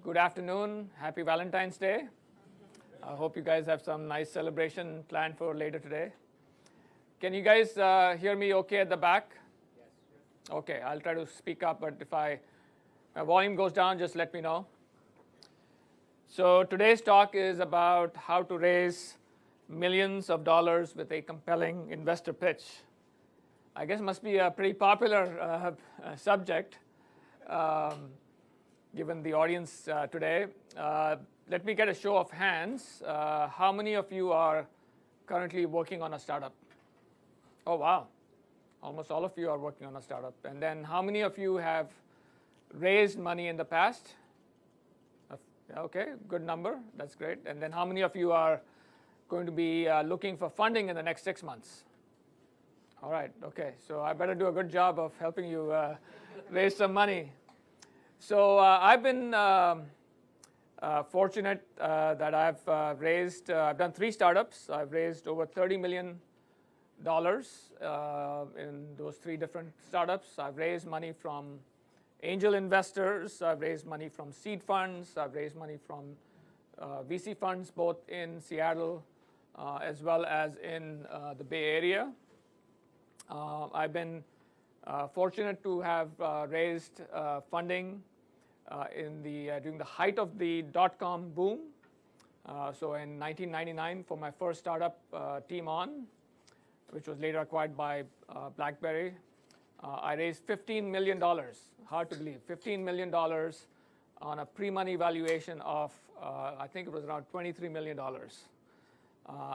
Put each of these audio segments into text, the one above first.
Good afternoon. Happy Valentine's Day. I hope you guys have some nice celebration planned for later today. Can you guys hear me okay at the back? Yes. Okay, I'll try to speak up, but if my volume goes down, just let me know. So today's talk is about how to raise millions of dollars with a compelling investor pitch. I guess it must be a pretty popular subject given the audience today. Let me get a show of hands. How many of you are currently working on a startup? Oh, wow. Almost all of you are working on a startup. And then how many of you have raised money in the past? Okay, good number. That's great. And then how many of you are going to be looking for funding in the next 6 months? All right, okay. So I better do a good job of helping you raise some money. So I've been fortunate that I've done 3 startups. I've raised over $30 million in those 3 different startups. I've raised money from angel investors. I've raised money from seed funds. I've raised money from VC funds, both in Seattle as well as in the Bay Area. I've been fortunate to have raised funding during the height of the dot-com boom. So in 1999, for my first startup, Team On, which was later acquired by BlackBerry, I raised $15 million. Hard to believe, $15 million on a pre-money valuation of, I think it was around $23 million.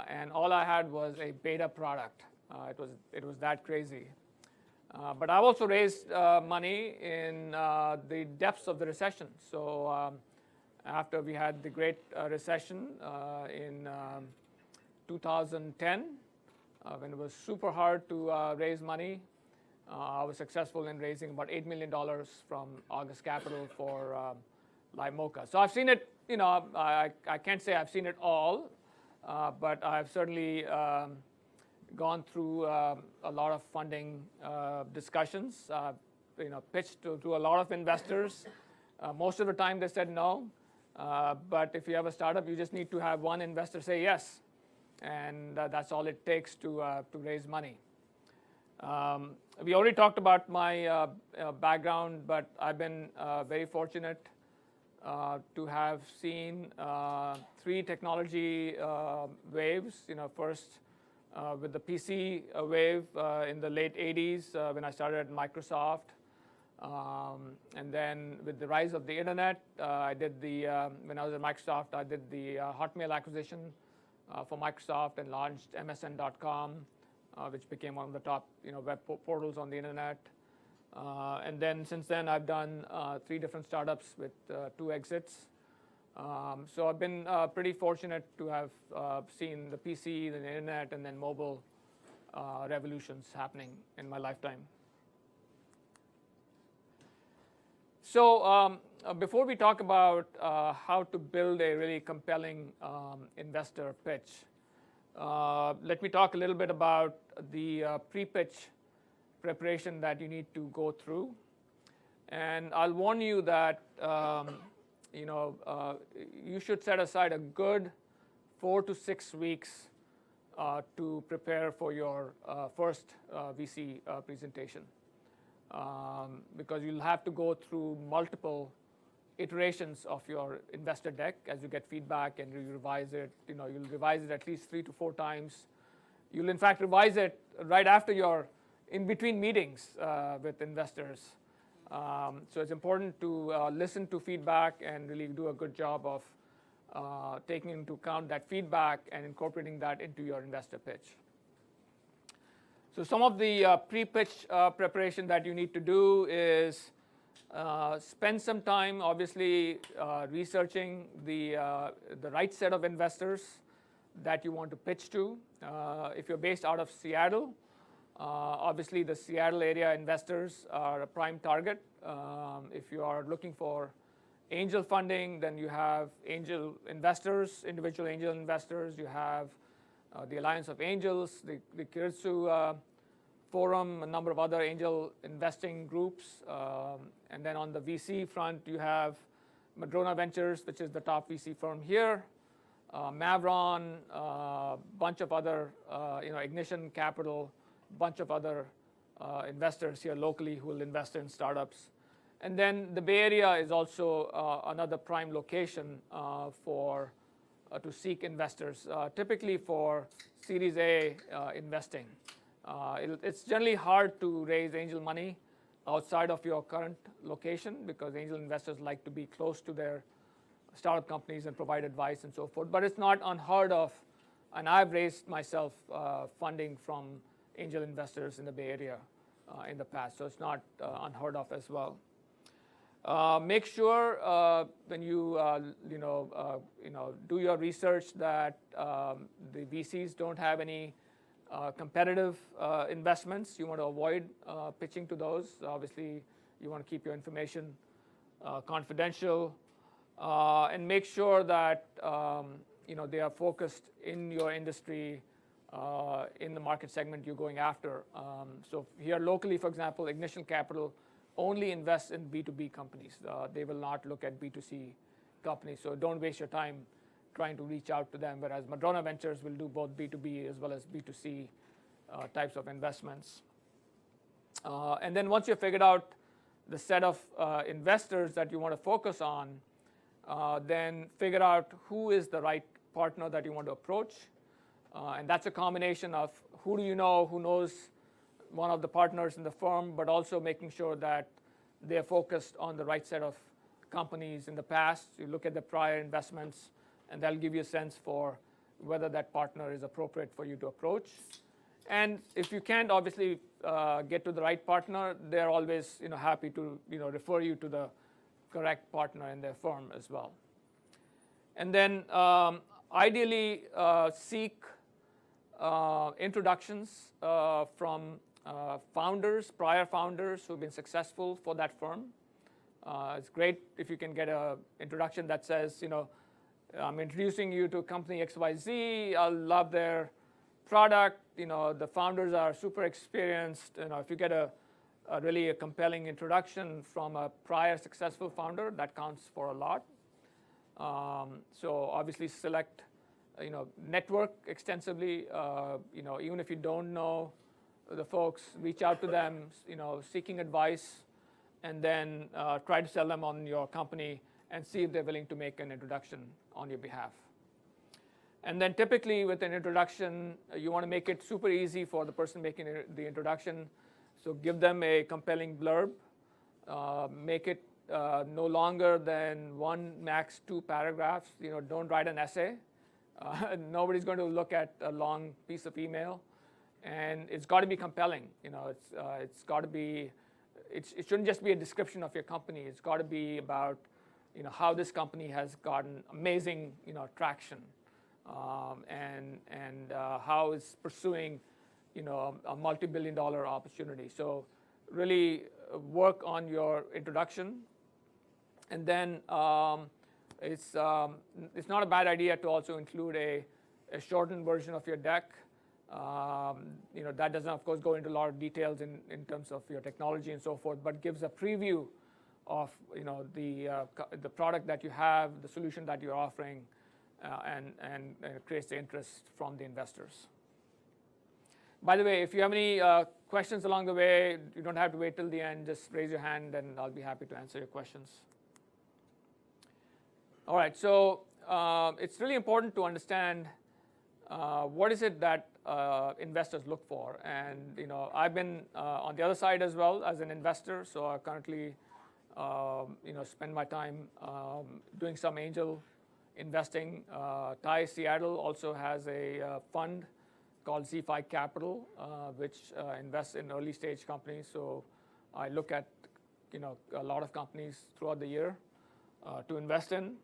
And all I had was a beta product. It was that crazy. But I've also raised money in the depths of the recession. So after we had the Great Recession in 2010, when it was super hard to raise money, I was successful in raising about $8 million from August Capital for Live Mocha. So I've seen it, I can't say I've seen it all, but I've certainly gone through a lot of funding discussions, pitched to a lot of investors. Most of the time they said no, but if you have a startup, you just need to have one investor say yes, and that's all it takes to raise money. We already talked about my background, but I've been very fortunate to have seen 3 technology waves. First, with the PC wave in the late 80s when I started at Microsoft. And then with the rise of the internet, when I was at Microsoft, I did the Hotmail acquisition for Microsoft and launched MSN.com, which became one of the top web portals on the internet. And then since then, I've done 3 different startups with 2 exits. So I've been pretty fortunate to have seen the PC, the internet, and then mobile revolutions happening in my lifetime. So before we talk about how to build a really compelling investor pitch, let me talk a little bit about the pre-pitch preparation that you need to go through. And I'll warn you that you should set aside a good 4 to 6 weeks to prepare for your first VC presentation, because you'll have to go through multiple iterations of your investor deck as you get feedback and you revise it. You'll revise it at least 3 to 4 times. You'll in fact revise it right after your in-between meetings with investors. So it's important to listen to feedback and really do a good job of taking into account that feedback and incorporating that into your investor pitch. So some of the pre-pitch preparation that you need to do is spend some time, obviously, researching the right set of investors that you want to pitch to. If you're based out of Seattle, obviously the Seattle area investors are a prime target. If you are looking for angel funding, then you have angel investors, individual angel investors. You have the Alliance of Angels, the Kiritsu Forum, a number of other angel investing groups. And then on the VC front, you have Madrona Ventures, which is the top VC firm here, Mavron, bunch of other, Ignition Capital, bunch of other investors here locally who will invest in startups. And then the Bay Area is also another prime location to seek investors, typically for Series A investing. It's generally hard to raise angel money outside of your current location because angel investors like to be close to their startup companies and provide advice and so forth. But it's not unheard of, and I've raised myself funding from angel investors in the Bay Area in the past, so it's not unheard of as well. Make sure when you do your research that the VCs don't have any competitive investments. You want to avoid pitching to those. Obviously, you want to keep your information confidential, and make sure that they are focused in your industry, in the market segment you're going after. So here locally, for example, Ignition Capital only invests in B2B companies. They will not look at B2C companies. So don't waste your time trying to reach out to them, whereas Madrona Ventures will do both B2B as well as B2C types of investments. And then once you've figured out the set of investors that you want to focus on, then figure out who is the right partner that you want to approach. And that's a combination of who do you know, who knows one of the partners in the firm, but also making sure that they're focused on the right set of companies in the past. You look at the prior investments, and that'll give you a sense for whether that partner is appropriate for you to approach. And if you can't obviously get to the right partner, they're always happy to refer you to the correct partner in their firm as well. And then ideally seek introductions from prior founders who've been successful for that firm. It's great if you can get an introduction that says, I'm introducing you to company XYZ. I love their product. The founders are super experienced. If you get a really compelling introduction from a prior successful founder, that counts for a lot. So obviously select, network extensively. Even if you don't know the folks, reach out to them, seeking advice, and then try to sell them on your company and see if they're willing to make an introduction on your behalf. And then typically with an introduction, you want to make it super easy for the person making the introduction. So give them a compelling blurb. Make it no longer than 1, max 2 paragraphs. Don't write an essay. Nobody's going to look at a long piece of email. And it's got to be compelling. It's got to be. It shouldn't just be a description of your company. It's got to be about how this company has gotten amazing traction, and how it's pursuing a multi-billion-dollar opportunity. So really work on your introduction, and then it's not a bad idea to also include a shortened version of your deck. That doesn't, of course, go into a lot of details in terms of your technology and so forth, but gives a preview of the product that you have, the solution that you're offering, and creates the interest from the investors. By the way, if you have any questions along the way, you don't have to wait till the end. Just raise your hand, and I'll be happy to answer your questions. All right, so it's really important to understand what is it that investors look for. And I've been on the other side as well as an investor, so I currently spend my time doing some angel investing. Thai Seattle also has a fund called Z5 Capital, which invests in early stage companies. So I look at a lot of companies throughout the year to invest in.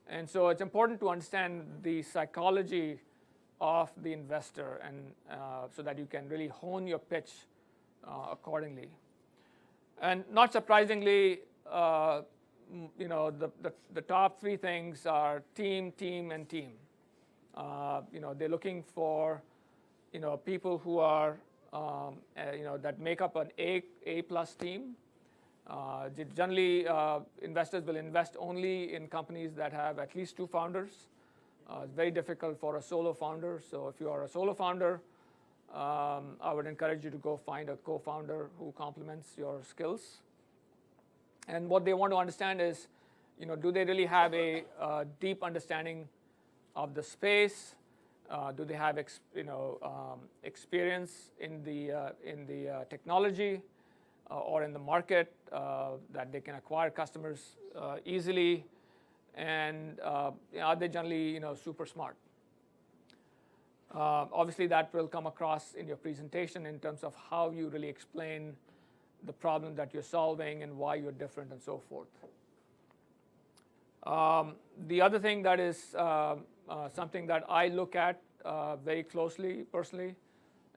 And so it's important to understand the psychology of the investor, and so that you can really hone your pitch accordingly. And not surprisingly, the top 3 things are team, team, and team. They're looking for people who are that make up an A+ team, Generally, investors will invest only in companies that have at least 2 founders. It's very difficult for a solo founder. So if you are a solo founder, I would encourage you to go find a co-founder who complements your skills. And what they want to understand is, do they really have a deep understanding of the space? Do they have experience in the technology or in the market that they can acquire customers easily? And are they generally super smart? Obviously, that will come across in your presentation in terms of how you really explain the problem that you're solving and why you're different and so forth. The other thing that is something that I look at very closely personally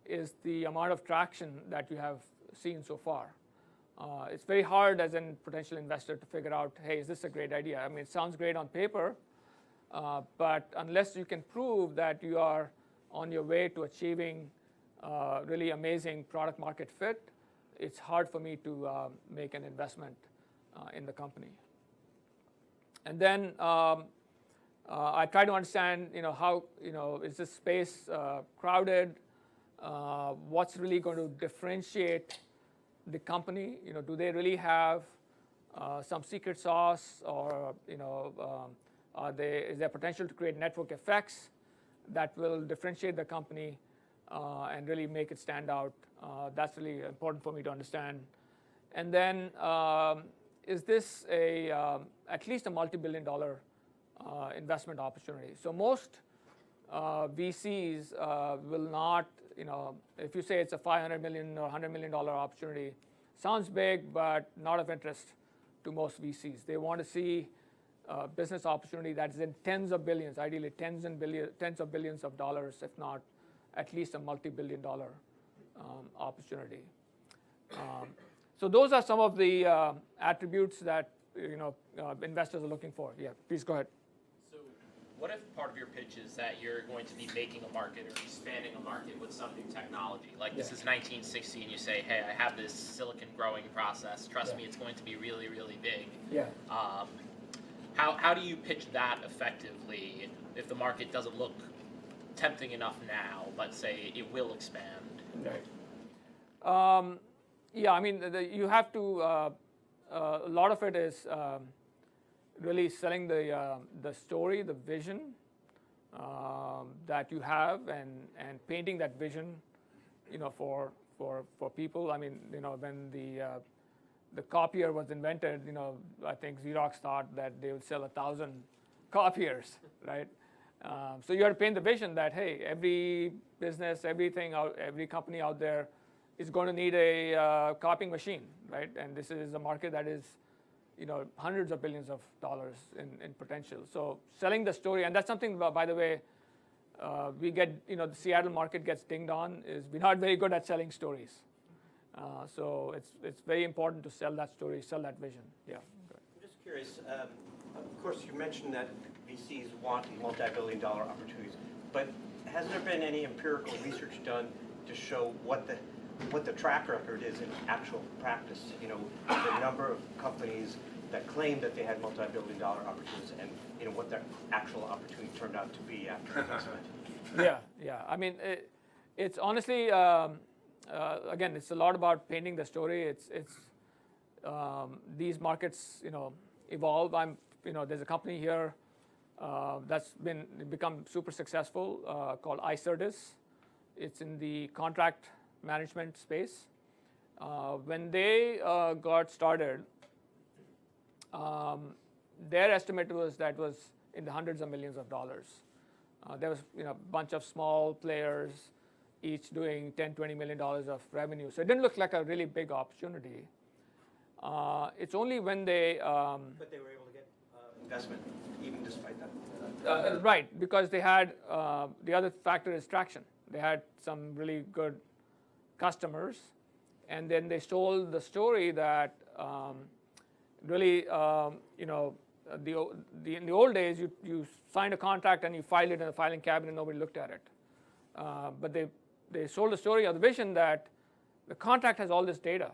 is the amount of traction that you have seen so far. It's very hard as a potential investor to figure out, hey, is this a great idea? I mean, it sounds great on paper, but unless you can prove that you are on your way to achieving really amazing product market fit, it's hard for me to make an investment in the company. And then I try to understand, how, is this space crowded? What's really going to differentiate the company? Do they really have some secret sauce, or is there potential to create network effects that will differentiate the company and really make it stand out? That's really important for me to understand. And then, is this at least a multi-billion-dollar investment opportunity? So most VCs will not, if you say it's a $500 million or $100 million opportunity, sounds big, but not of interest to most VCs. They want to see a business opportunity that is in tens of billions, ideally tens of billions of dollars, if not at least a multi-billion-dollar opportunity. So those are some of the attributes that investors are looking for. Yeah, please go ahead. So what if part of your pitch is that you're going to be making a market or expanding a market with some new technology? Like this is 1960 and you say, hey, I have this silicon growing process. Trust me, it's going to be really, really big. Yeah. How do you pitch that effectively if the market doesn't look tempting enough now, but say it will expand? Right. Yeah, I mean, you have to, a lot of it is really selling the story, the vision that you have, and painting that vision, for people. I mean, when the copier was invented, I think Xerox thought that they would sell 1,000 copiers, right? So you have to paint the vision that, hey, every business, every company out there is going to need a copying machine, right? And this is a market that is, hundreds of billions of dollars in potential. So selling the story, and that's something, by the way, we get, the Seattle market gets dinged on, is we're not very good at selling stories. So it's very important to sell that story, sell that vision. Yeah. I'm just curious. Of course, you mentioned that VCs want multi-billion-dollar opportunities, but has there been any empirical research done to show what the track record is in actual practice? The number of companies that claimed that they had multi-billion-dollar opportunities, and what their actual opportunity turned out to be after investment. Yeah. I mean, it's honestly, again, it's a lot about painting the story. It's these markets, evolve. There's a company here that's become super successful called iCertis. It's in the contract management space. When they got started, their estimate was that was in the hundreds of millions of dollars. There was a bunch of small players, each doing $10-20 million of revenue. So it didn't look like a really big opportunity. It's only when they but they were able to get investment even despite that. Right, because they had the other factor is traction. They had some really good customers, and then they sold the story that really, in the old days, you signed a contract and you filed it in a filing cabinet and nobody looked at it. But they sold the story of the vision that the contract has all this data,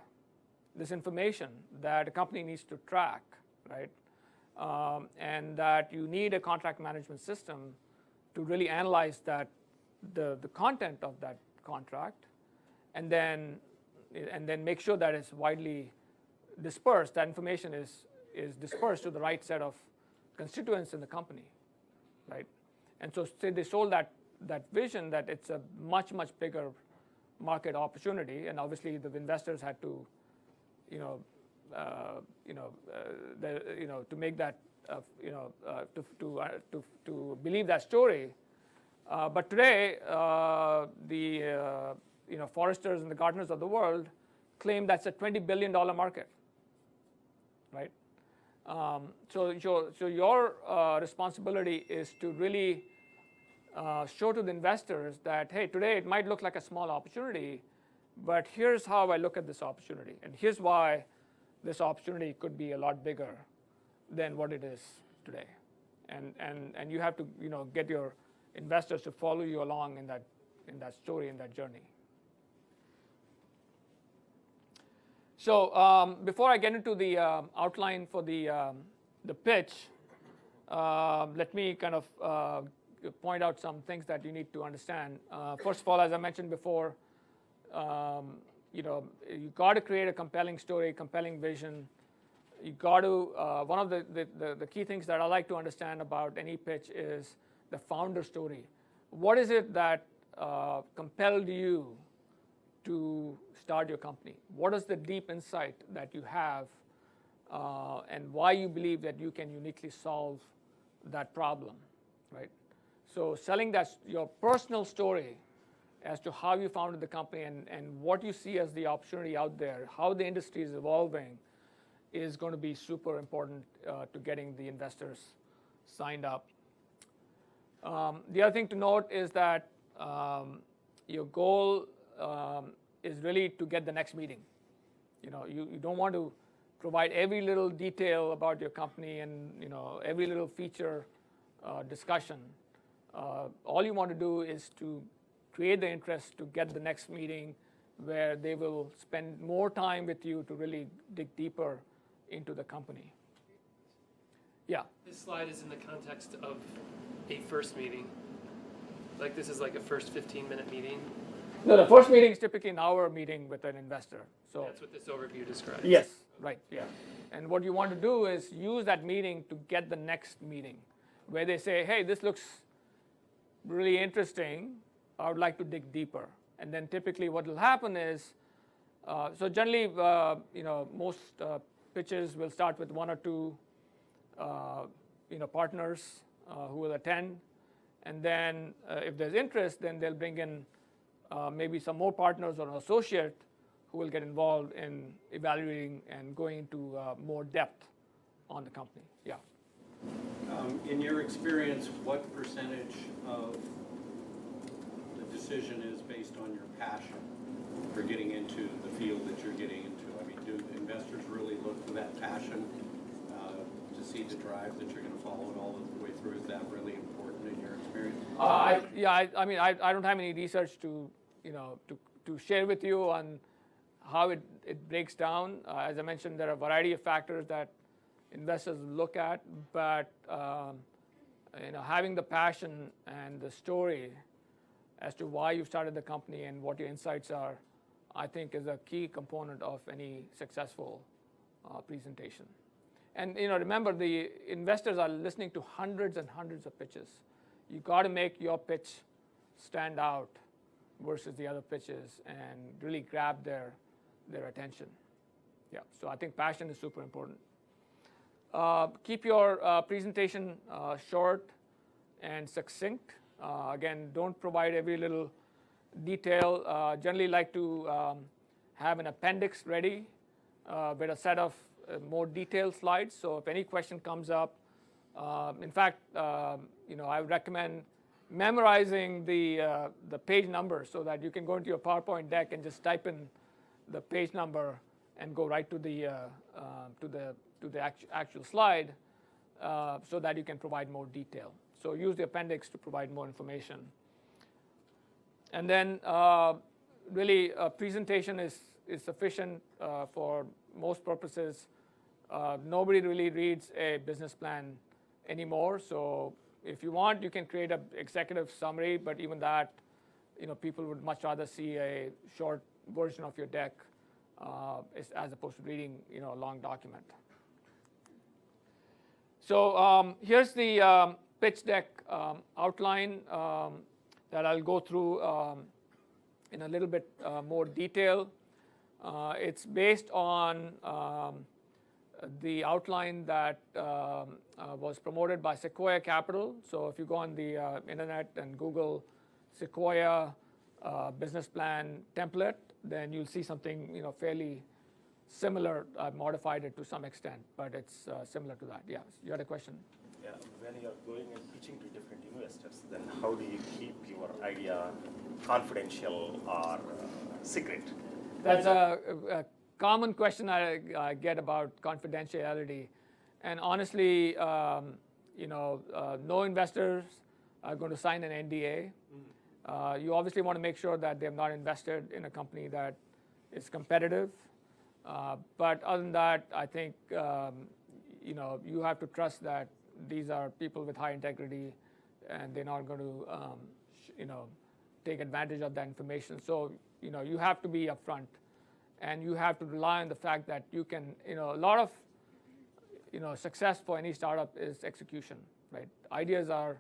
this information that a company needs to track, right? And that you need a contract management system to really analyze that the content of that contract, and then make sure that it's widely dispersed. That information is dispersed to the right set of constituents in the company, right? And so they sold that vision that it's a much bigger market opportunity, and obviously the investors had to, to make that, to believe that story. But today, the Forresters and the Gartners of the world claim that's a $20 billion market, right? So your responsibility is to really show to the investors that, hey, today it might look like a small opportunity, but here's how I look at this opportunity, and here's why this opportunity could be a lot bigger than what it is today. And you have to get your investors to follow you along in that story, in that journey. So before I get into the outline for the pitch, let me kind of point out some things that you need to understand. First of all, as I mentioned before, you got to create a compelling story, compelling vision. You got to one of the key things that I like to understand about any pitch is the founder story. What is it that compelled you to start your company? What is the deep insight that you have, and why you believe that you can uniquely solve that problem, right? So selling your personal story as to how you founded the company and what you see as the opportunity out there, how the industry is evolving, is going to be super important to getting the investors signed up. The other thing to note is that your goal is really to get the next meeting. You don't want to provide every little detail about your company and every little feature discussion. All you want to do is to create the interest to get the next meeting where they will spend more time with you to really dig deeper into the company. Yeah. This slide is in the context of a first meeting. Like this is like a first 15-minute meeting. No, the first meeting is typically an hour meeting with an investor. So that's what this overview describes. Yes, right. Yeah. And what you want to do is use that meeting to get the next meeting where they say, hey, this looks really interesting. I would like to dig deeper. And then typically what will happen is, so generally, most pitches will start with one or two, partners who will attend. And then if there's interest, then they'll bring in maybe some more partners or an associate who will get involved in evaluating and going into more depth on the company. Yeah. In your experience, what percentage of the decision is based on your passion for getting into the field that you're getting into? I mean, do investors really look for that passion to see the drive that you're going to follow it all the way through? Is that really important in your experience? I don't have any research to share with you on how it breaks down. As I mentioned, there are a variety of factors that investors look at, but having the passion and the story as to why you started the company and what your insights are, I think is a key component of any successful presentation. And remember, the investors are listening to hundreds and hundreds of pitches. You got to make your pitch stand out versus the other pitches and really grab their attention. Yeah, so I think passion is super important. Keep your presentation short and succinct. Again, don't provide every little detail. Generally like to have an appendix ready with a set of more detailed slides. So if any question comes up, in fact, I would recommend memorizing the page number so that you can go into your PowerPoint deck and just type in the page number and go right to the actual slide so that you can provide more detail. So use the appendix to provide more information. And then really presentation is is sufficient for most purposes. Nobody really reads a business plan anymore. So if you want, you can create an executive summary, but even that, people would much rather see a short version of your deck as opposed to reading, a long document. So here's the pitch deck outline that I'll go through in a little bit more detail. It's based on the outline that was promoted by Sequoia Capital. So if you go on the internet and Google Sequoia business plan template, then you'll see something fairly similar. I've modified it to some extent, but it's similar to that. Yes, you had a question? Yeah, when you're going and pitching to different investors, then how do you keep your idea confidential or secret? That's a common question I get about confidentiality. And honestly, no investors are going to sign an NDA. You obviously want to make sure that they have not invested in a company that is competitive. But other than that, I think you have to trust that these are people with high integrity, and they're not going to take advantage of that information. So you have to be upfront, and you have to rely on the fact that you can. A lot of success for any startup is execution, right? Ideas are,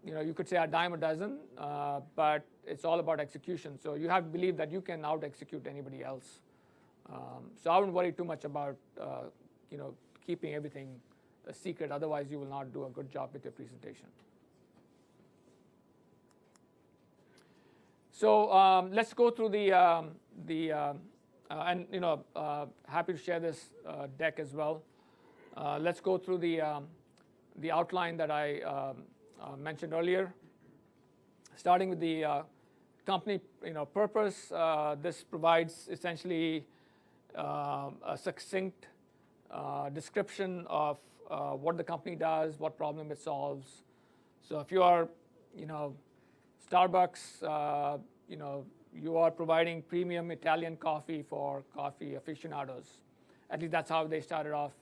you could say a dime a dozen, but it's all about execution. So you have to believe that you can out-execute anybody else. So I wouldn't worry too much about keeping everything a secret. Otherwise, you will not do a good job with your presentation. So let's go through happy to share this deck as well. Let's go through the outline that I mentioned earlier. Starting with the company purpose, this provides essentially a succinct description of what the company does, what problem it solves. So if you are, Starbucks, you are providing premium Italian coffee for coffee aficionados. At least that's how they started off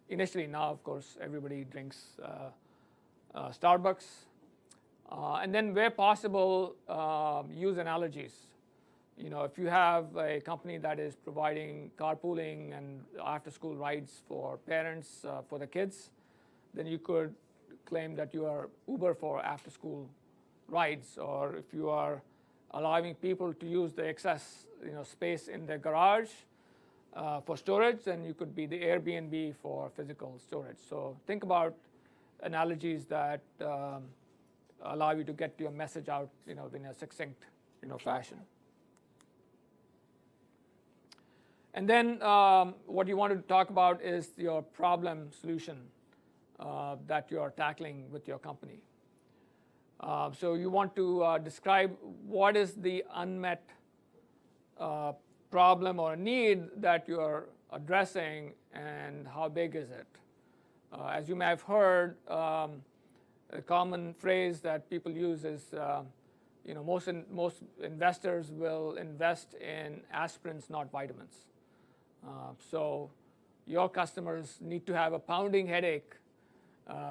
initially. Now, of course, everybody drinks Starbucks. And then where possible, use analogies. If you have a company that is providing carpooling and after-school rides for parents, for the kids, then you could claim that you are Uber for after-school rides. Or if you are allowing people to use the excess space in their garage for storage, then you could be the Airbnb for physical storage. So think about analogies that allow you to get your message out in a succinct fashion. And then what you want to talk about is your problem solution that you are tackling with your company. So you want to describe what is the unmet problem or need that you are addressing, and how big is it. As you may have heard, a common phrase that people use is, most investors will invest in aspirins, not vitamins. So your customers need to have a pounding headache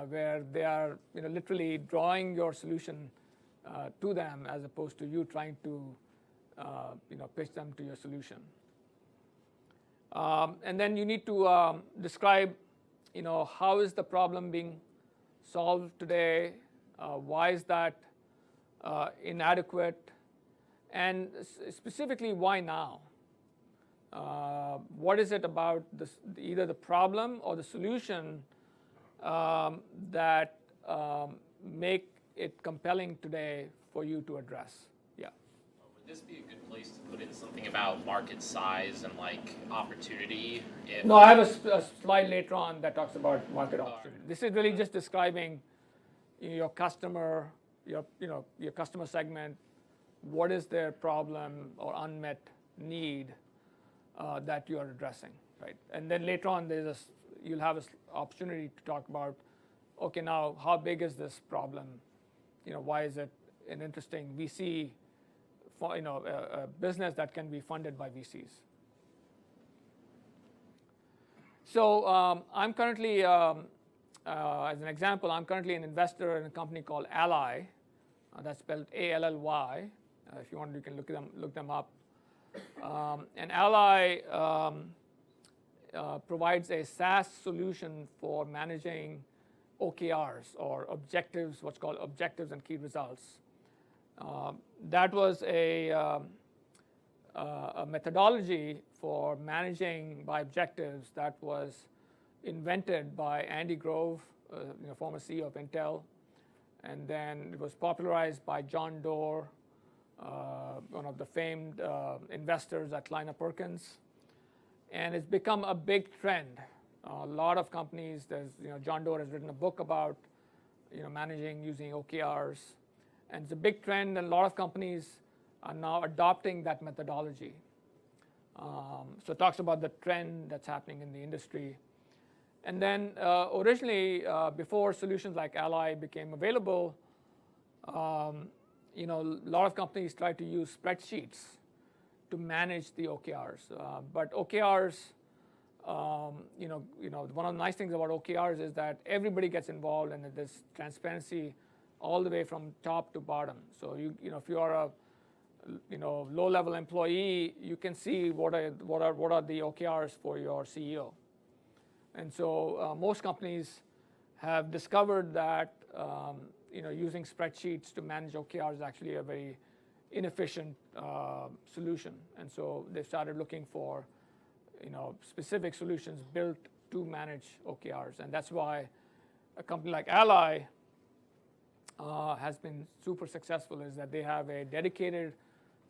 where they are literally drawing your solution to them, as opposed to you trying to pitch them to your solution. And then you need to describe how is the problem being solved today, why is that inadequate, and specifically why now. What is it about either the problem or the solution that make it compelling today for you to address? Yeah. Would this be a good place to put in something about market size and opportunity? No, I have a slide later on that talks about market opportunity. This is really just describing your customer, your customer segment. What is their problem or unmet need that you are addressing, right? And then later on, you'll have an opportunity to talk about, okay, now how big is this problem? Why is it an interesting VC a business that can be funded by VCs. So I'm currently, as an example, I'm currently an investor in a company called Ally. That's spelled A-L-L-Y. If you want, you can look them up. And Ally provides a SaaS solution for managing OKRs, or objectives, what's called objectives and key results. That was a methodology for managing by objectives that was invented by Andy Grove, former CEO of Intel, and then it was popularized by John Doerr, one of the famed investors at Kleiner Perkins, and it's become a big trend. A lot of companies, John Doerr has written a book about managing using OKRs, and it's a big trend, and a lot of companies are now adopting that methodology. So it talks about the trend that's happening in the industry. And then originally, before solutions like Ally became available, a lot of companies tried to use spreadsheets to manage the OKRs. But OKRs, one of the nice things about OKRs is that everybody gets involved, and there's transparency all the way from top to bottom. So if you are a low-level employee, you can see what are the OKRs for your CEO. And so most companies have discovered that using spreadsheets to manage OKRs is actually a very inefficient solution. And so they started looking for specific solutions built to manage OKRs. And that's why a company like Ally has been super successful, is that they have a dedicated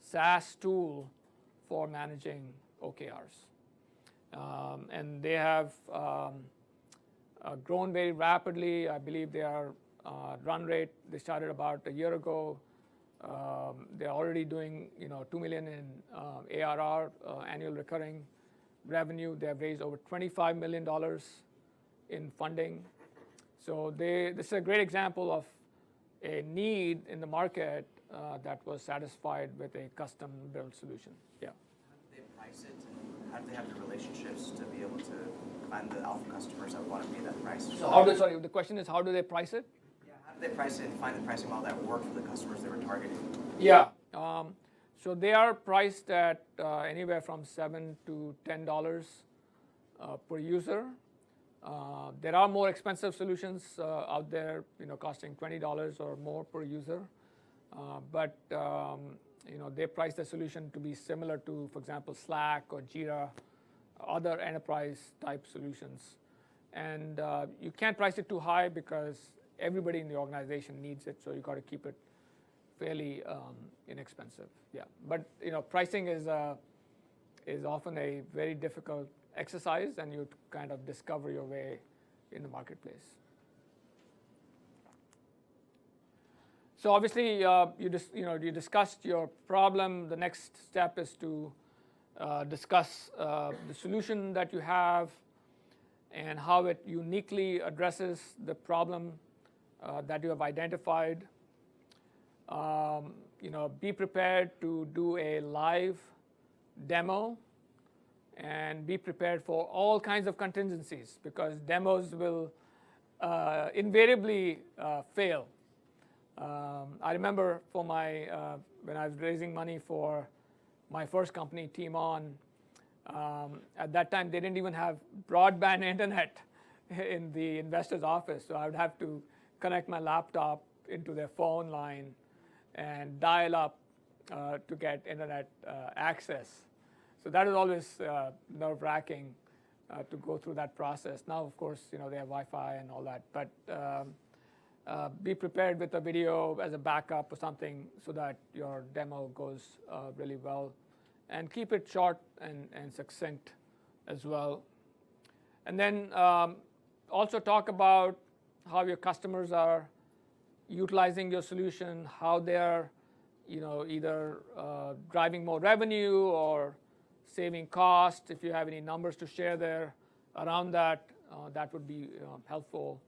SaaS tool for managing OKRs. And they have grown very rapidly. I believe their run rate, they started about a year ago. They're already doing $2 million in ARR, annual recurring revenue. They have raised over $25 million in funding. So this is a great example of a need in the market that was satisfied with a custom-built solution. Yeah. How do they price it? How do they have the relationships to be able to find the alpha customers that want to pay that price? So the question is, how do they price it? Yeah, how do they price it and find the pricing model that worked for the customers they were targeting? Yeah. So they are priced at anywhere from $7 to $10 per user. There are more expensive solutions out there, costing $20 or more per user. But they price the solution to be similar to, for example, Slack or Jira, other enterprise-type solutions. And you can't price it too high because everybody in the organization needs it, so you got to keep it fairly inexpensive. Yeah, but pricing is often a very difficult exercise, and you kind of discover your way in the marketplace. So obviously, you discussed your problem. The next step is to discuss the solution that you have and how it uniquely addresses the problem that you have identified. Be prepared to do a live demo, and be prepared for all kinds of contingencies, because demos will invariably fail. I remember for when I was raising money for my first company, Team On, at that time they didn't even have broadband internet in the investor's office, so I would have to connect my laptop into their phone line and dial up to get internet access. So that is always nerve-wracking to go through that process. Now, of course, they have Wi-Fi and all that, but be prepared with a video as a backup or something so that your demo goes really well. And keep it short and succinct as well. And then also talk about how your customers are utilizing your solution, how they're either driving more revenue or saving cost. If you have any numbers to share there around that, that would be helpful.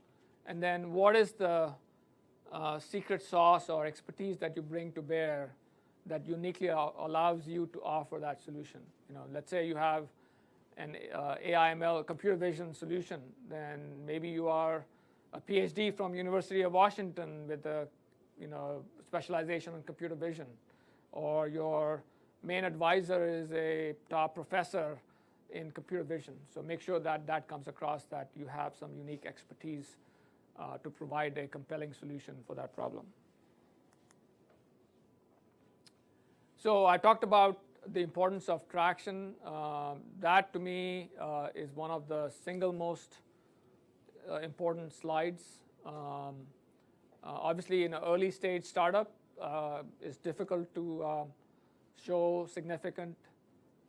And then what is the secret sauce or expertise that you bring to bear that uniquely allows you to offer that solution. Let's say you have an AI/ML computer vision solution, then maybe you are a PhD from University of Washington with a specialization in computer vision, or your main advisor is a top professor in computer vision. So make sure that that comes across, that you have some unique expertise to provide a compelling solution for that problem. So I talked about the importance of traction. That to me is one of the single most important slides. Obviously, in an early stage startup, it's difficult to show significant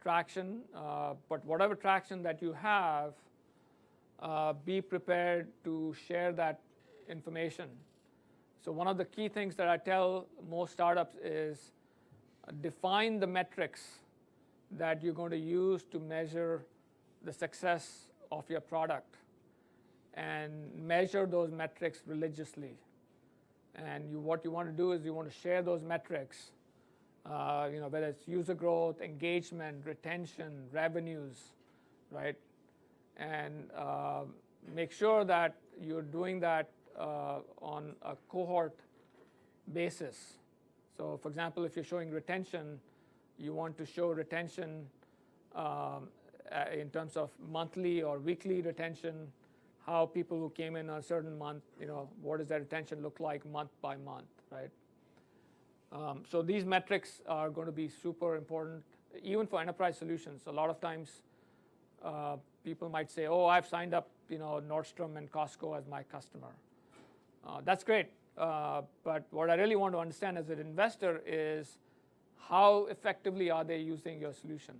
traction, but whatever traction that you have, be prepared to share that information. So one of the key things that I tell most startups is define the metrics that you're going to use to measure the success of your product, and measure those metrics religiously. And what you want to do is you want to share those metrics, whether it's user growth, engagement, retention, revenues, right? And make sure that you're doing that on a cohort basis. So for example, if you're showing retention, you want to show retention in terms of monthly or weekly retention, how people who came in a certain month, what does their retention look like month by month, right? So these metrics are going to be super important, even for enterprise solutions. A lot of times, people might say, "Oh, I've signed up, Nordstrom and Costco as my customer." That's great, but what I really want to understand as an investor is how effectively are they using your solution,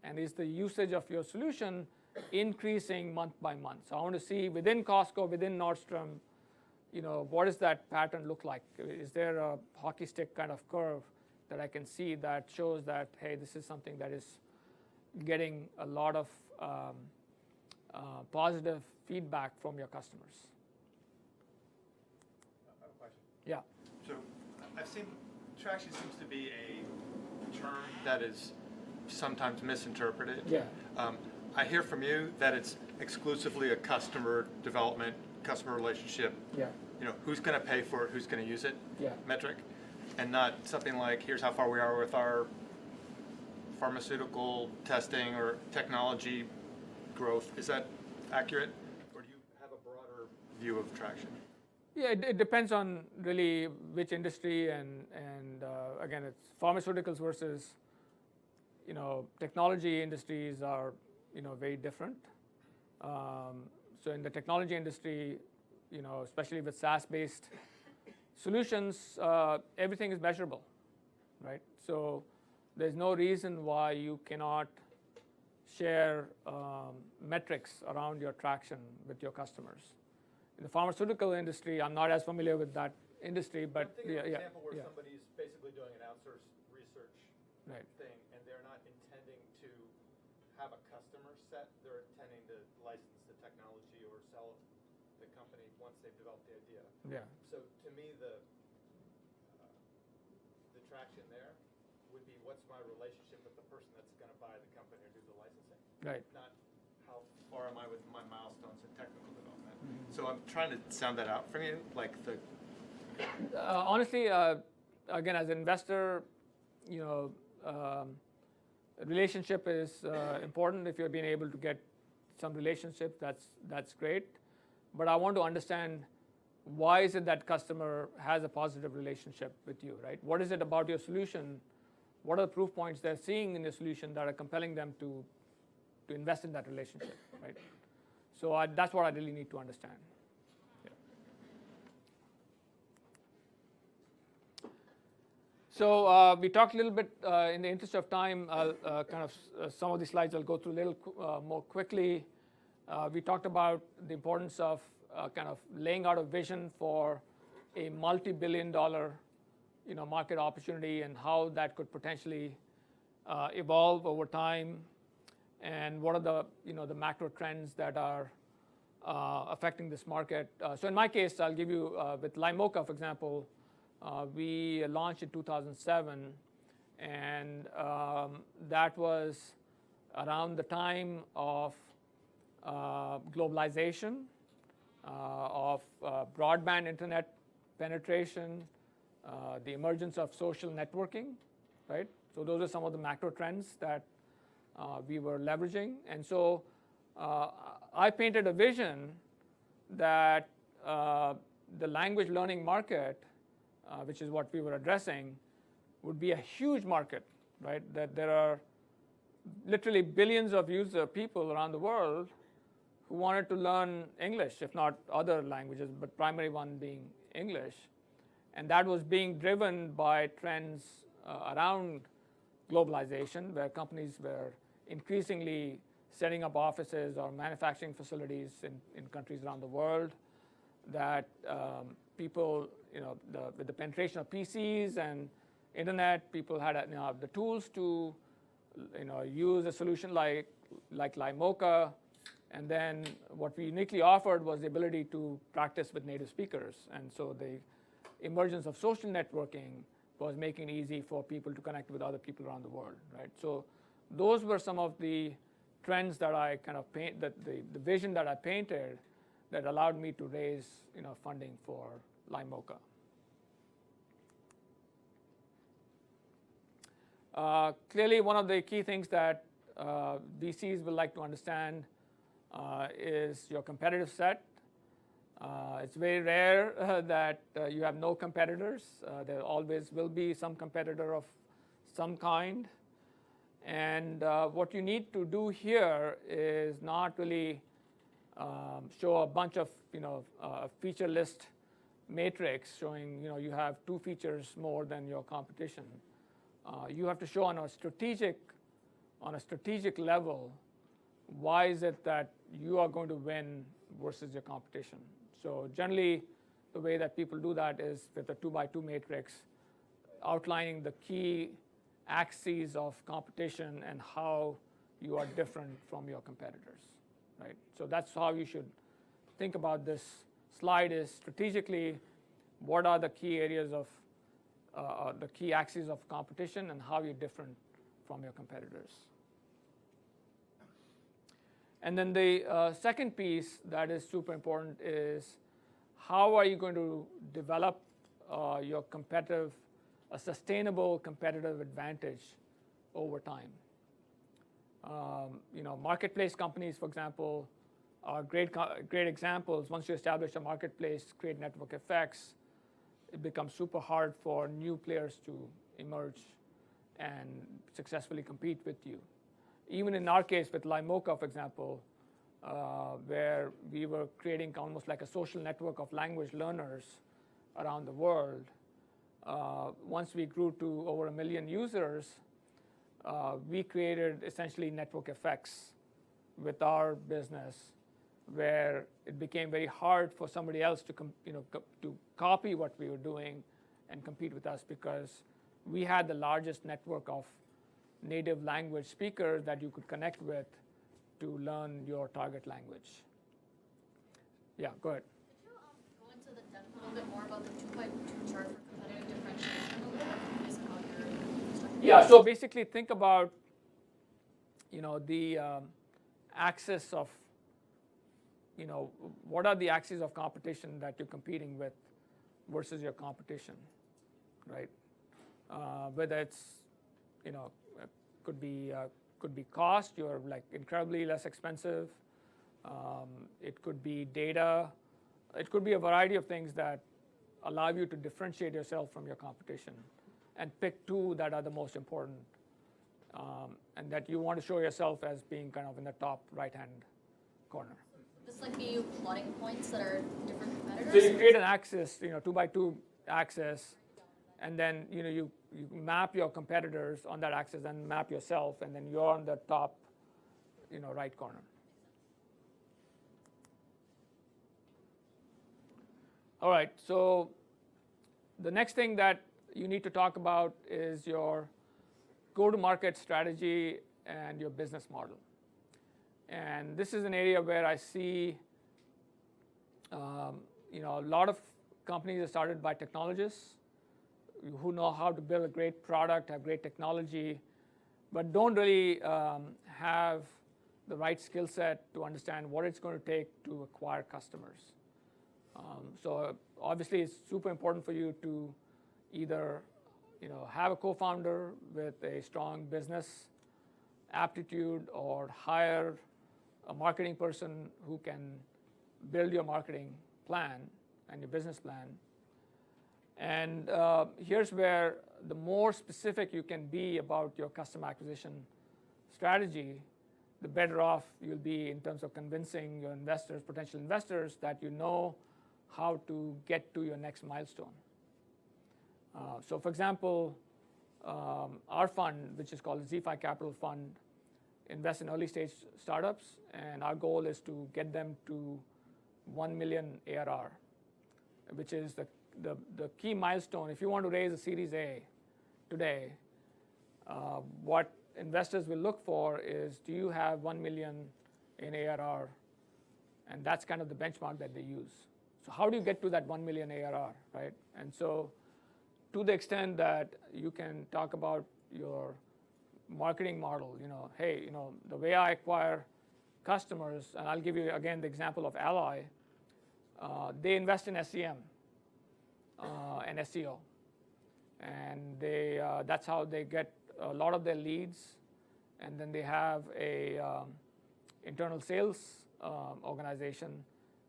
and is the usage of your solution increasing month by month? So I want to see within Costco, within Nordstrom, what does that pattern look like? Is there a hockey stick kind of curve that I can see that shows that, hey, this is something that is getting a lot of positive feedback from your customers? I have a question. Yeah. So I've seen traction seems to be a term that is sometimes misinterpreted. Yeah. I hear from you that it's exclusively a customer development, customer relationship, Yeah. Who's going to pay for it, who's going to use it, Yeah. metric, and not something like, here's how far we are with our pharmaceutical testing or technology growth. Is that accurate? Or do you have a broader view of traction? Yeah, it depends on really which industry, and again, it's pharmaceuticals versus, technology industries are, very different. So in the technology industry, especially with SaaS-based solutions, everything is measurable, right? So there's no reason why you cannot share metrics around your traction with your customers. In the pharmaceutical industry, I'm not as familiar with that industry, but I'm thinking of an example where yeah. somebody's basically doing an outsourced research Right. thing, and they're not intending to have a customer set. They're intending to license the technology or sell the company once they've developed the idea. Yeah. So to me, the traction there would be, what's my relationship with the person that's going to buy the company or do the licensing? Right. Not how far am I with my milestones in technical development. So I'm trying to sound that out from you, like the. Honestly, again, as an investor, relationship is important. If you're being able to get some relationship, that's great. But I want to understand, why is it that customer has a positive relationship with you, right? What is it about your solution? What are the proof points they're seeing in the solution that are compelling them to invest in that relationship, right? So that's what I really need to understand. Yeah. So we talked a little bit, in the interest of time, I'll some of the slides I'll go through a little more quickly. We talked about the importance of kind of laying out a vision for a multi-billion-dollar, market opportunity, and how that could potentially evolve over time, and what are the, the macro trends that are affecting this market. So in my case, I'll give you with Limoca, for example, we launched in 2007, And that was around the time of globalization, of broadband internet penetration, the emergence of social networking, right? So those are some of the macro trends that we were leveraging. And so I painted a vision that the language learning market, which is what we were addressing, would be a huge market, right? That there are literally billions of people around the world who wanted to learn English, if not other languages, but primary one being English. And that was being driven by trends around globalization, where companies were increasingly setting up offices or manufacturing facilities in countries around the world, that people, with the penetration of PCs and internet, people had the tools to use a solution like LiMocha. And then what we uniquely offered was the ability to practice with native speakers. And so the emergence of social networking was making it easy for people to connect with other people around the world, right? So those were some of the trends that I kind of the vision that I painted that allowed me to raise funding for LiMocha. Clearly, one of the key things that VCs will like to understand is your competitive set. It's very rare that you have no competitors. There always will be some competitor of some kind. And what you need to do here is not really show a bunch of feature list matrix showing you have 2 features more than your competition. You have to show on a strategic level why is it that you are going to win versus your competition. So generally, the way that people do that is with a 2x2 matrix, outlining the key axes of competition and how you are different from your competitors, right? So that's how you should think about this slide, is strategically what are the key areas of the key axes of competition and how you're different from your competitors. And then the second piece that is super important is how are you going to develop your a sustainable competitive advantage over time. Marketplace companies, for example, are great examples. Once you establish a marketplace, create network effects, it becomes super hard for new players to emerge and successfully compete with you. Even in our case with LiMocha, for example, where we were creating almost like a social network of language learners around the world, once we grew to over 1 million users, we created essentially network effects with our business, where it became very hard for somebody else to copy what we were doing and compete with us, because we had the largest network of native language speakers that you could connect with to learn your target language. Yeah, go ahead. Could you go into the depth a little bit more about the 2x2 chart for competitive differentiation a little bit? Based on how you're constructing it? Yeah, so basically think about the axis of what are the axes of competition that you're competing with versus your competition, right? Whether it's could be cost, you're like incredibly less expensive. It could be data. It could be a variety of things that allow you to differentiate yourself from your competition and pick 2 that are the most important, and that you want to show yourself as being kind of in the top right-hand corner. This like be you plotting points that are different competitors? So you create an axis, 2x2 axis, and then you map your competitors on that axis and map yourself, and then you're on the top right corner. All right, so the next thing that you need to talk about is your go-to-market strategy and your business model. And this is an area where I see a lot of companies are started by technologists who know how to build a great product, have great technology, but don't really have the right skill set to understand what it's going to take to acquire customers. So obviously, it's super important for you to either have a co-founder with a strong business aptitude, or hire a marketing person who can build your marketing plan and your business plan. And here's where the more specific you can be about your customer acquisition strategy, the better off you'll be in terms of convincing your investors, potential investors, that you know how to get to your next milestone. So for example, our fund, which is called the Z5 Capital Fund, invests in early stage startups, and our goal is to get them to 1 million ARR, which is the key milestone. If you want to raise a Series A today, what investors will look for is, do you have 1 million in ARR? And that's kind of the benchmark that they use. So how do you get to that 1 million ARR, right? And so to the extent that you can talk about your marketing model, hey, the way I acquire customers, and I'll give you again the example of Ally, they invest in SEM and SEO, and that's how they get a lot of their leads, and then they have a internal sales organization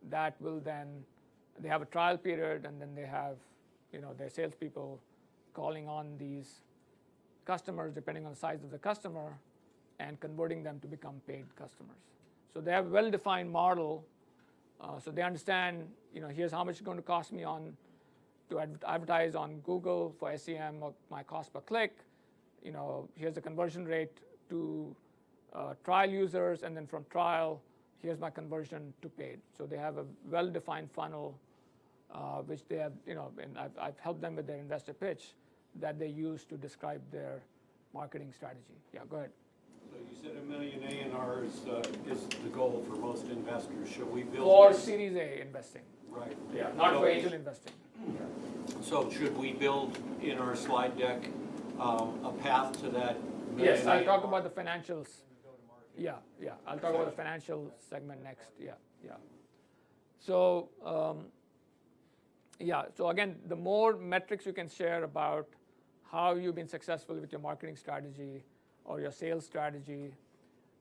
that will then, they have a trial period, and then they have their salespeople calling on these customers depending on the size of the customer and converting them to become paid customers. So they have a well-defined model, so they understand, here's how much it's going to cost me to advertise on Google for SEM, or my cost per click. Here's the conversion rate to trial users, and then from trial, here's my conversion to paid. So they have a well-defined funnel, which they have, and I've helped them with their investor pitch that they use to describe their marketing strategy. Yeah, go ahead. So you said 1 million ARR is the goal for most investors. Should we build For Series A investing? Right. Yeah, not for angel investing. So should we build in our slide deck a path to that? Yes, I'll talk about the financials. Yeah, I'll talk about the financial segment next. Yeah. So, so again, the more metrics you can share about how you've been successful with your marketing strategy or your sales strategy,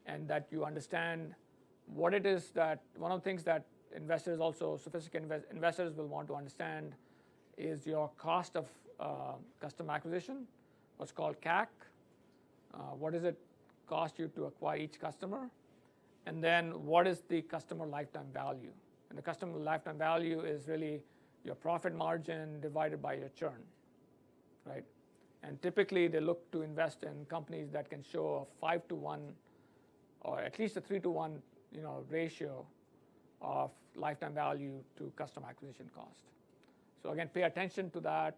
and that you understand what it is that, one of the things that investors, also sophisticated investors, will want to understand is your cost of customer acquisition, what's called CAC. What does it cost you to acquire each customer? And then what is the customer lifetime value? And the customer lifetime value is really your profit margin divided by your churn, right? And typically they look to invest in companies that can show a 5-to-1 or at least a 3-to-1 ratio of lifetime value to customer acquisition cost. So again, pay attention to that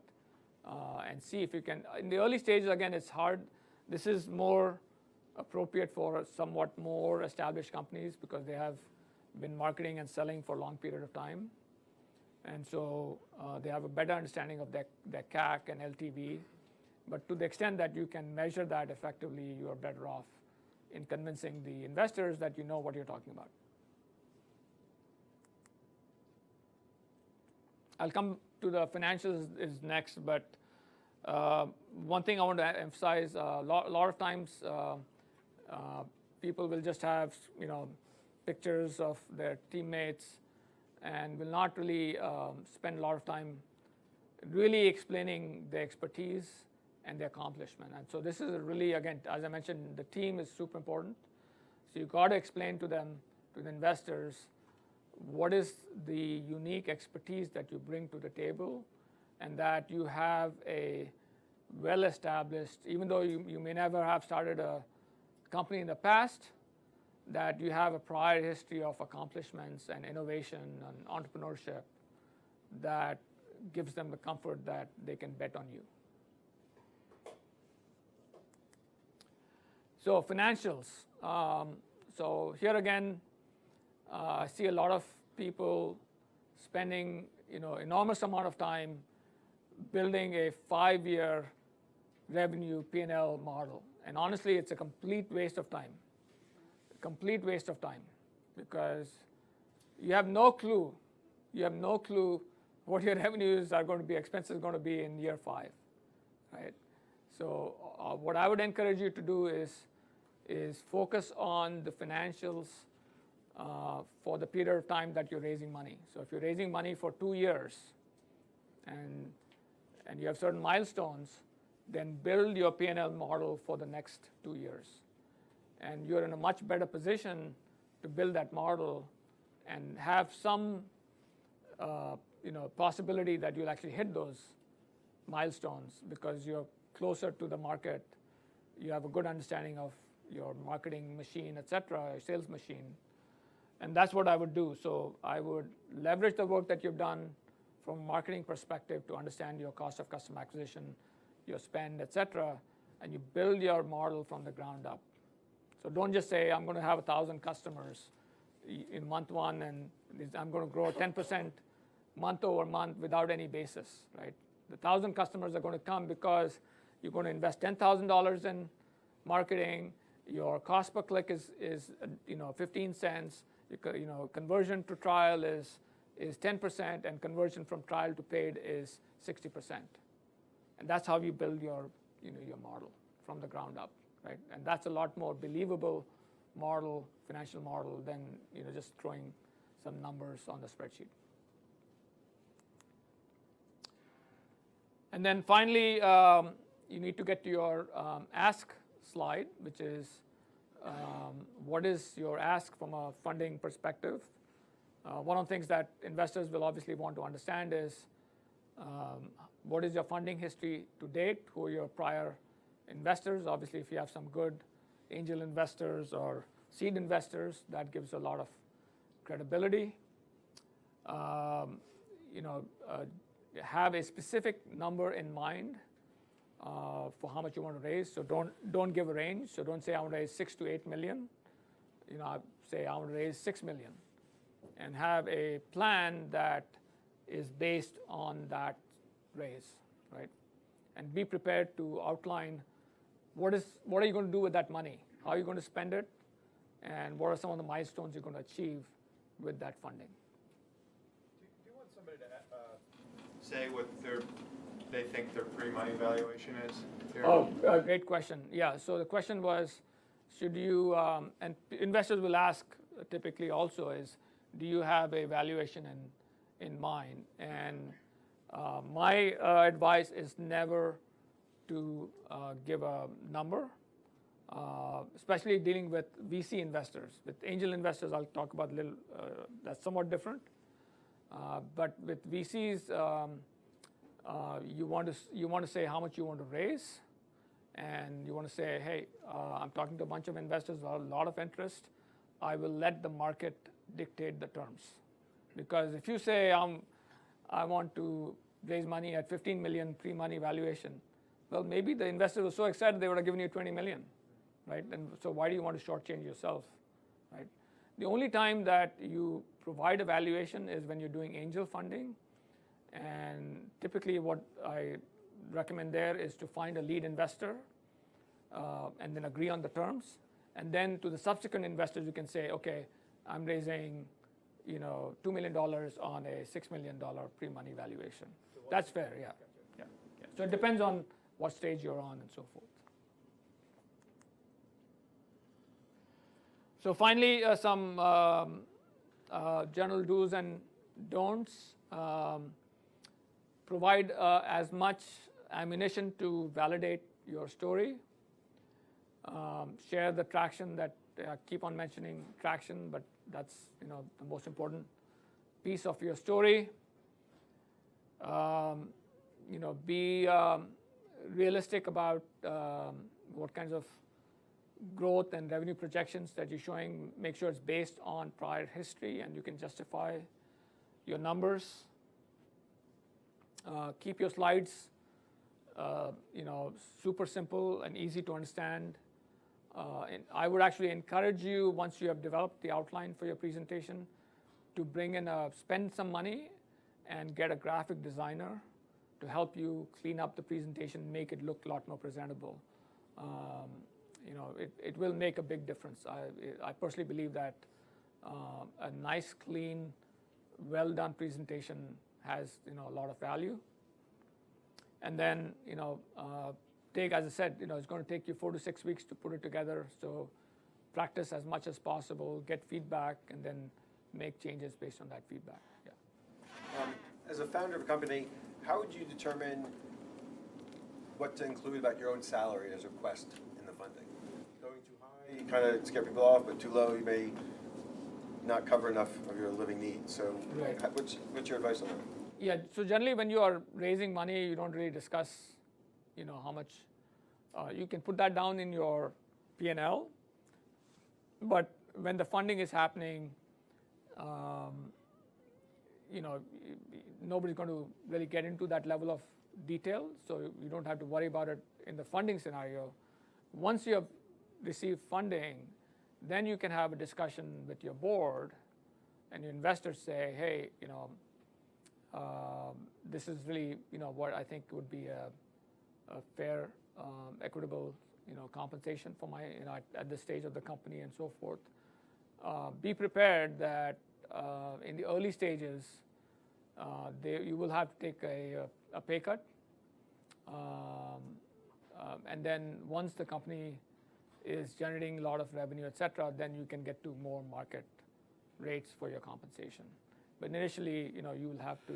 and see if you can. In the early stages, again, it's hard. This is more appropriate for somewhat more established companies because they have been marketing and selling for a long period of time. And so they have a better understanding of their CAC and LTV. But to the extent that you can measure that effectively, you are better off in convincing the investors that you know what you're talking about. I'll come to the financials is next, but one thing I want to emphasize, a lot of times people will just have pictures of their teammates and will not really spend a lot of time really explaining their expertise and their accomplishment. And so this is really, again, as I mentioned, the team is super important. So you've got to explain to them, to the investors, what is the unique expertise that you bring to the table, and that you have a well-established, even though you may never have started a company in the past, that you have a prior history of accomplishments and innovation and entrepreneurship that gives them the comfort that they can bet on you. So financials. So here again, I see a lot of people spending enormous amount of time building a 5-year revenue P&L model. And honestly, it's a complete waste of time. Complete waste of time, because you have no clue. You have no clue what your revenues are going to be, expenses are going to be in year 5, right? So what I would encourage you to do is focus on the financials for the period of time that you're raising money. So if you're raising money for 2 years and you have certain milestones, then build your P&L model for the next 2 years. And you're in a much better position to build that model and have some possibility that you'll actually hit those milestones, because you're closer to the market. You have a good understanding of your marketing machine, et cetera, your sales machine. And that's what I would do. So I would leverage the work that you've done from a marketing perspective to understand your cost of customer acquisition, your spend, et cetera, and you build your model from the ground up. So don't just say, I'm going to have 1,000 customers in month 1, and I'm going to grow 10% month over month without any basis, right? The 1,000 customers are going to come because you're going to invest $10,000 in marketing. Your cost per click is 15 cents. Conversion to trial is 10%, and conversion from trial to paid is 60%. And that's how you build your model from the ground up, right? And that's a lot more believable model, financial model, than just throwing some numbers on the spreadsheet. And then finally, you need to get to your ask slide, which is what is your ask from a funding perspective. One of the things that investors will obviously want to understand is what is your funding history to date, who are your prior investors. Obviously, if you have some good angel investors or seed investors, that gives a lot of credibility. Have a specific number in mind for how much you want to raise. So don't give a range. So don't say I want to raise 6 to 8 million. Say I want to raise 6 million, and have a plan that is based on that raise, right? And be prepared to outline what are you going to do with that money, how are you going to spend it, and what are some of the milestones you're going to achieve with that funding. Do you want somebody to say what they think their pre-money valuation is? Great question. Yeah, so the question was, should you, and investors will ask typically also is, do you have a valuation in mind? And my advice is never to give a number, especially dealing with VC investors. With angel investors, I'll talk about a little, that's somewhat different. But with VCs, you want to say how much you want to raise, and you want to say, hey, I'm talking to a bunch of investors, a lot of interest. I will let the market dictate the terms. Because if you say I want to raise money at 15 million pre-money valuation, well, maybe the investors were so excited they would have given you 20 million, right? And so why do you want to shortchange yourself, right? The only time that you provide a valuation is when you're doing angel funding. And typically what I recommend there is to find a lead investor and then agree on the terms. And then to the subsequent investors, you can say, okay, I'm raising $2 million on a $6 million pre-money valuation. That's fair, yeah. So it depends on what stage you're on and so forth. So finally, some general do's and don'ts. Provide as much ammunition to validate your story. Share the traction that keep on mentioning traction, but that's the most important piece of your story. Be realistic about what kinds of growth and revenue projections that you're showing. Make sure it's based on prior history and you can justify your numbers. Keep your slides super simple and easy to understand. And I would actually encourage you, once you have developed the outline for your presentation, to spend some money and get a graphic designer to help you clean up the presentation, make it look a lot more presentable. It will make a big difference. I personally believe that a nice, clean, well-done presentation has a lot of value. And then as I said, it's going to take you 4 to 6 weeks to put it together. So practice as much as possible, get feedback, and then make changes based on that feedback. Yeah. As a founder of a company, how would you determine what to include about your own salary as a request in the funding? Going too high, you kind of scare people off, but too low, you may not cover enough of your living needs. So right. What's your advice on that? Yeah, so generally when you are raising money, you don't really discuss, how much. You can put that down in your P&L, but when the funding is happening, nobody's going to really get into that level of detail, so you don't have to worry about it in the funding scenario. Once you have received funding, then you can have a discussion with your board and your investors say, hey, this is really, what I think would be a fair, equitable, compensation for my, at this stage of the company and so forth. Be prepared that in the early stages, you will have to take a pay cut. And then once the company is generating a lot of revenue, et cetera, then you can get to more market rates for your compensation. But initially, you will have to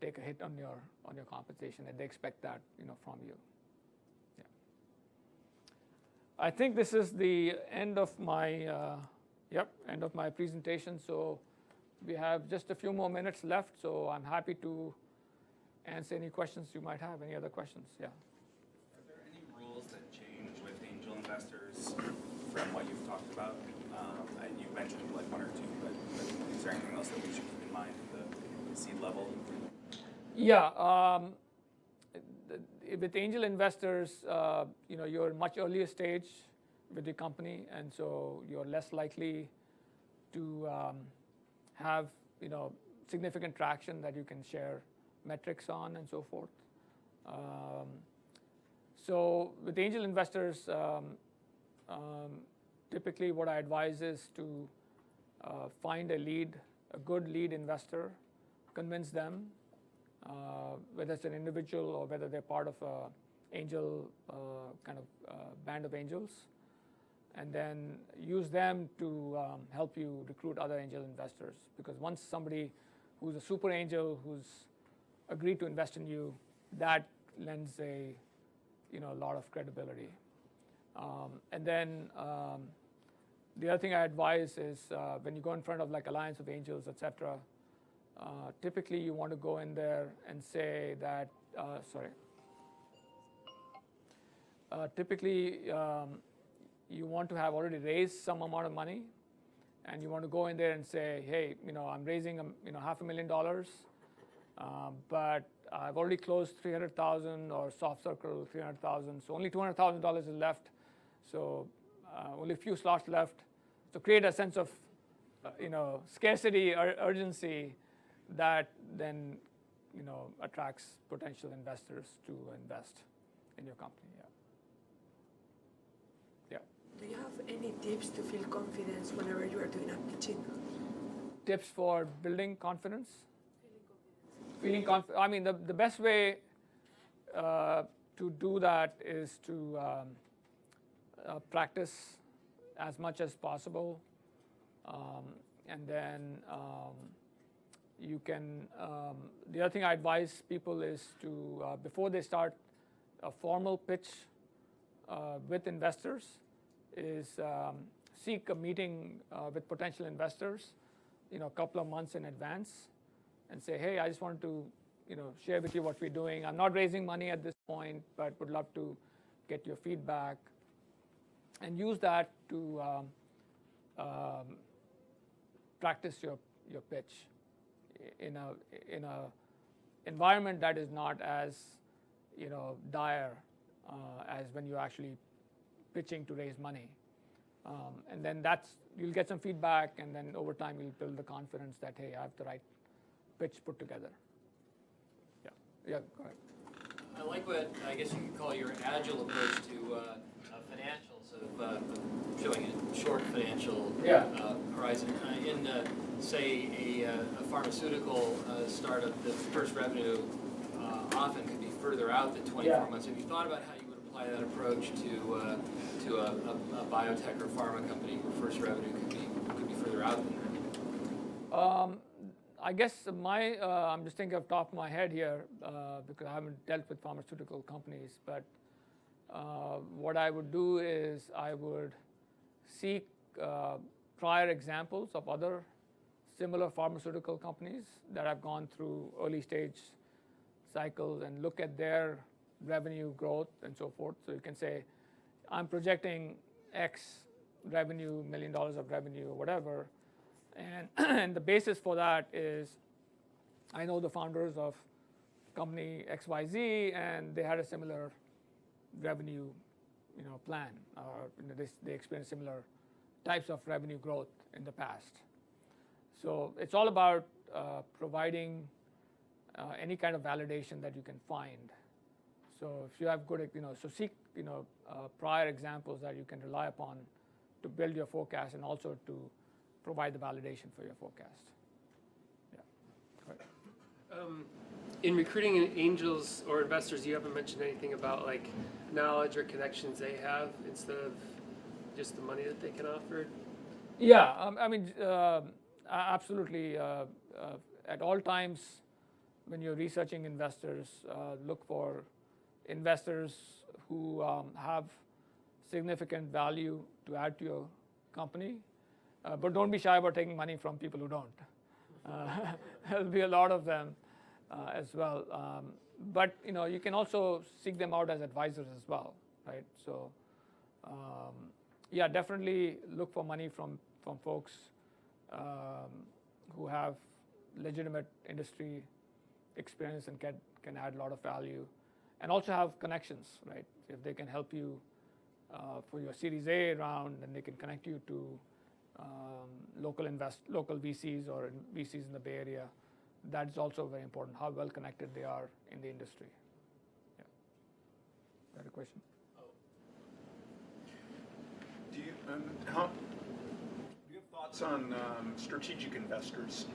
take a hit on your compensation, and they expect that, from you. Yeah. I think this is the end of my end of my presentation. So we have just a few more minutes left. So I'm happy to answer any questions you might have. Any other questions? Yeah. Are there any rules that change with angel investors from what you've talked about? You mentioned like 1 or 2, but is there anything else that we should keep in mind at the seed level? Yeah. With angel investors, you're much earlier stage with the company, and so you're less likely to have significant traction that you can share metrics on and so forth. So with angel investors, typically what I advise is to find a good lead investor, convince them, whether it's an individual or whether they're part of an angel band of angels, and then use them to help you recruit other angel investors. Because once somebody who's a super angel who's agreed to invest in you, that lends a lot of credibility. And then the other thing I advise is when you go in front of like Alliance of Angels, etc. Typically you want to go in there and say that typically you want to have already raised some amount of money, and you want to go in there and say, hey, I'm raising $500,000, but I've already closed 300,000 or soft circle 300,000, so only $200,000 is left. So only a few slots left. So create a sense of scarcity or urgency that then attracts potential investors to invest in your company. Do you have any tips to feel confidence whenever you are doing a pitching? Tips for building confidence? Feeling confident. I mean, the best way to do that is to practice as much as possible, and then you can. The other thing I advise people is to before they start a formal pitch with investors, is seek a meeting with potential investors, a couple of months in advance, and say, hey, I just wanted to, share with you what we're doing. I'm not raising money at this point, but would love to get your feedback, and use that to practice your pitch in a environment that is not as dire as when you're actually pitching to raise money, and then you'll get some feedback, and then over time you'll build the confidence that, hey, I have the right pitch put together. Yeah, Yeah, go ahead. I like what I guess you could call your agile approach to financials of showing a short financial horizon. In say a pharmaceutical startup, the first revenue often could be further out than 24 months. Have you thought about how you would apply that approach to a biotech or pharma company where first revenue could be further out than that? I guess I'm just thinking off the top of my head here because I haven't dealt with pharmaceutical companies, but what I would do is I would seek prior examples of other similar pharmaceutical companies that have gone through early stage cycles and look at their revenue growth and so forth. So you can say, I'm projecting X revenue, $1 million of revenue or whatever, and the basis for that is I know the founders of company XYZ and they had a similar revenue plan, or they experienced similar types of revenue growth in the past. So it's all about providing any kind of validation that you can find. So if you have good, so seek prior examples that you can rely upon to build your forecast and also to provide the validation for your forecast. Yeah. Right. In recruiting angels or investors, you haven't mentioned anything about like knowledge or connections they have instead of just the money that they can offer? Yeah, I mean, absolutely. At all times, when you're researching investors, look for investors who have significant value to add to your company, but don't be shy about taking money from people who don't. There'll be a lot of them as well. But you can also seek them out as advisors as well, right? So, yeah, definitely look for money from folks who have legitimate industry experience and can add a lot of value, and also have connections, right? If they can help you for your Series A round, then they can connect you to local VCs or VCs in the Bay Area. That's also very important, how well connected they are in the industry. Yeah. Is that a question? Do you have thoughts on strategic investors?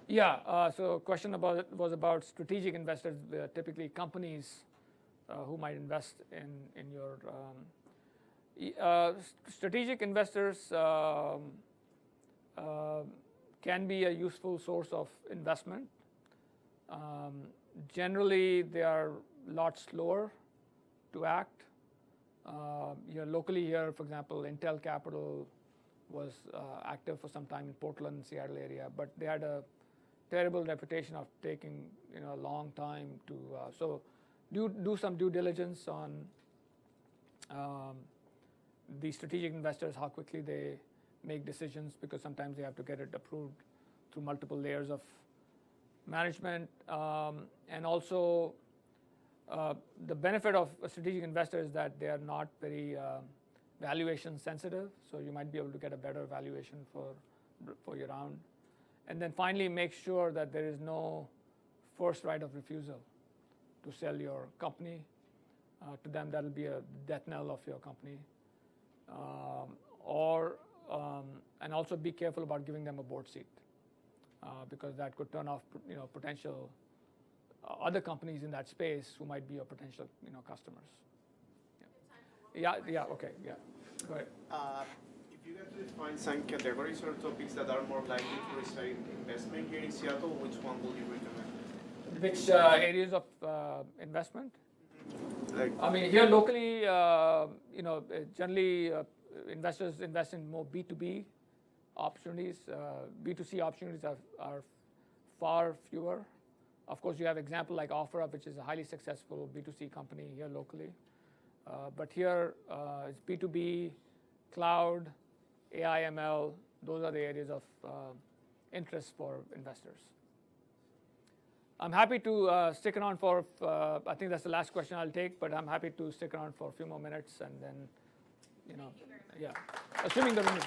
Yeah, so question was about strategic investors, typically companies who might invest in your strategic investors can be a useful source of investment. Generally, they are a lot slower to act. Locally here, for example, Intel Capital was active for some time in Portland, Seattle area, but they had a terrible reputation of taking a long time to. So do some due diligence on the strategic investors, how quickly they make decisions, because sometimes they have to get it approved through multiple layers of management. And also, the benefit of a strategic investor is that they are not very valuation sensitive, so you might be able to get a better valuation for your round. And then finally, make sure that there is no first right of refusal to sell your company to them. That will be a death knell of your company. And also be careful about giving them a board seat, because that could turn off potential other companies in that space who might be your potential customers. Yeah. Okay. Yeah. Go ahead. If you had to define some categories or topics that are more likely to receive investment here in Seattle, which one would you recommend? Which areas of investment? I mean, here locally, generally investors invest in more B2B opportunities. B2C opportunities are far fewer. Of course, you have example like OfferUp, which is a highly successful B2C company here locally. But here, it's B2B, cloud, AI, ML. Those are the areas of interest for investors. I'm happy to stick around for, I think that's the last question I'll take, but I'm happy to stick around for a few more minutes and then, Thank you very much. Yeah, assuming the room is